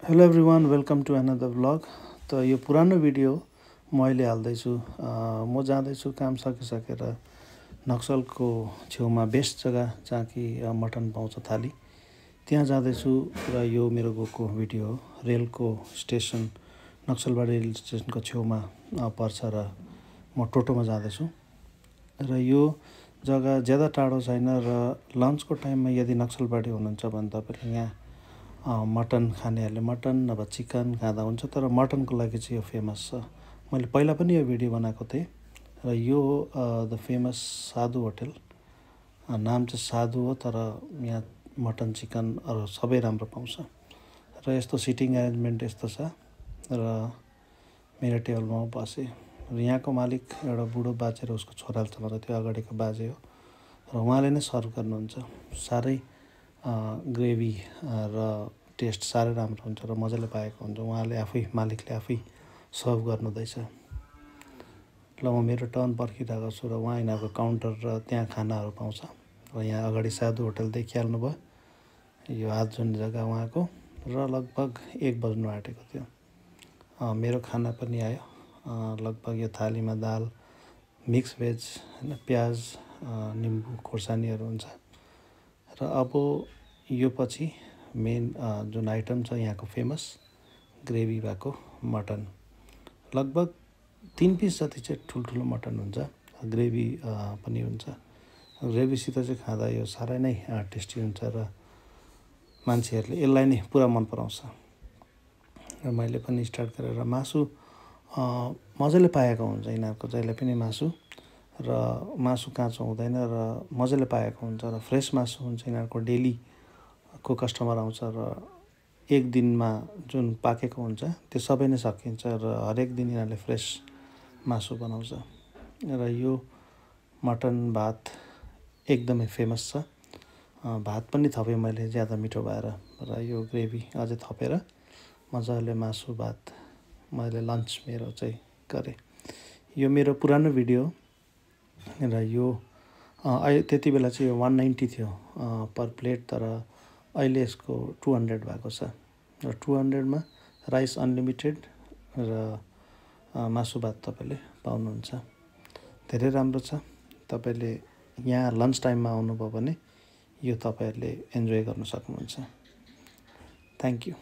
Hello everyone, welcome to another vlog. त यो पुरानो भिडियो म अहिले हाल्दैछु। म जाँदैछु काम सकिसकेर नक्सलको छेउमा बेस्ट जग्गा जहाँ कि मटन पाउँछ थाली, त्यहाँ जाँदैछु। र यो मेरो गएको भिडियो हो। रेलको स्टेसन नक्सलबाडी रेल स्टेसनको छेउमा पर्छ र म टोटोमा जाँदैछु। र यो जग्गा ज्यादा टाढो छैन र लन्चको टाइममा यदि नक्सलबाडी हुनुहुन्छ भने तपाईँले यहाँ मटन खानेहरूले मटन नभए चिकन खाँदा हुन्छ, तर मटनको लागि चाहिँ यो फेमस छ। मैले पहिला पनि यो भिडियो बनाएको थिएँ र यो द फेमस साधु होटल। नाम चाहिँ साधु हो, तर यहाँ मटन चिकन अरू सबै राम्रो पाउँछ। र यस्तो सिटिङ एरेन्जमेन्ट यस्तो छ। र मेरो टेबलमा म बसेँ र यहाँको मालिक एउटा बुढो बाजे र उसको छोराले चलाउँछ, त्यो अगाडिको बाजे हो। र उहाँले नै सर्भ गर्नुहुन्छ। साह्रै ग्रेभी र टेस्ट साह्रै राम्रो हुन्छ र मजाले पाएको हुन्छ। उहाँले आफै, मालिकले आफै सर्भ गर्नुहुँदैछ। ल म मेरो टर्न पर्खिरहेको छु र उहाँ यिनीहरूको काउन्टर र त्यहाँ खानाहरू पाउँछ। र यहाँ अगाडि साधु होटल देखिहाल्नुभयो, यो हात जोड्ने जग्गा उहाँको। र लगभग 1 बज्नु आँटेको थियो। मेरो खाना पनि आयो। लगभग यो थालीमा दाल, मिक्स भेज, होइन, प्याज, निम्बु खोर्सानीहरू हुन्छ। र अब यो पछि मेन जुन आइटम छ यहाँको फेमस ग्रेभी भएको मटन, लगभग 3 पिस जति चाहिँ ठुल्ठुलो मटन हुन्छ। ग्रेभी पनि हुन्छ। ग्रेभीसित चाहिँ खाँदा यो साह्रै नै टेस्टी हुन्छ र मान्छेहरूले यसलाई नै पुरा मन पराउँछ। र मैले पनि स्टार्ट गरेर मासु मजाले पाएको हुन्छ यिनीहरूको जहिले पनि मासु। र मासु काँचो हुँदैन र मजाले पाएको हुन्छ र फ्रेस मासु हुन्छ। यिनीहरूको डेलीको कस्टमर आउँछ र एक दिनमा जुन पाकेको हुन्छ त्यो सबै नै सकिन्छ र हरेक दिन यिनीहरूले फ्रेस मासु बनाउँछ। र यो मटन भात एकदमै फेमस छ। भात पनि थपेँ मैले ज्यादा मिठो भएर, र यो ग्रेभी अझै थपेर मजाले मासु भात मैले लन्च मेरो चाहिँ गरेँ। यो मेरो पुरानो भिडियो र यो त्यति बेला चाहिँ यो 190 थियो पर प्लेट, तर अहिले यसको 200 भएको छ। र 200मा राइस अनलिमिटेड र मासु भात तपाईँले पाउनुहुन्छ। धेरै राम्रो छ। तपाईँले यहाँ लन्च टाइममा आउनुभयो भने यो तपाईँहरूले इन्जोय गर्न सक्नुहुन्छ। Thank you.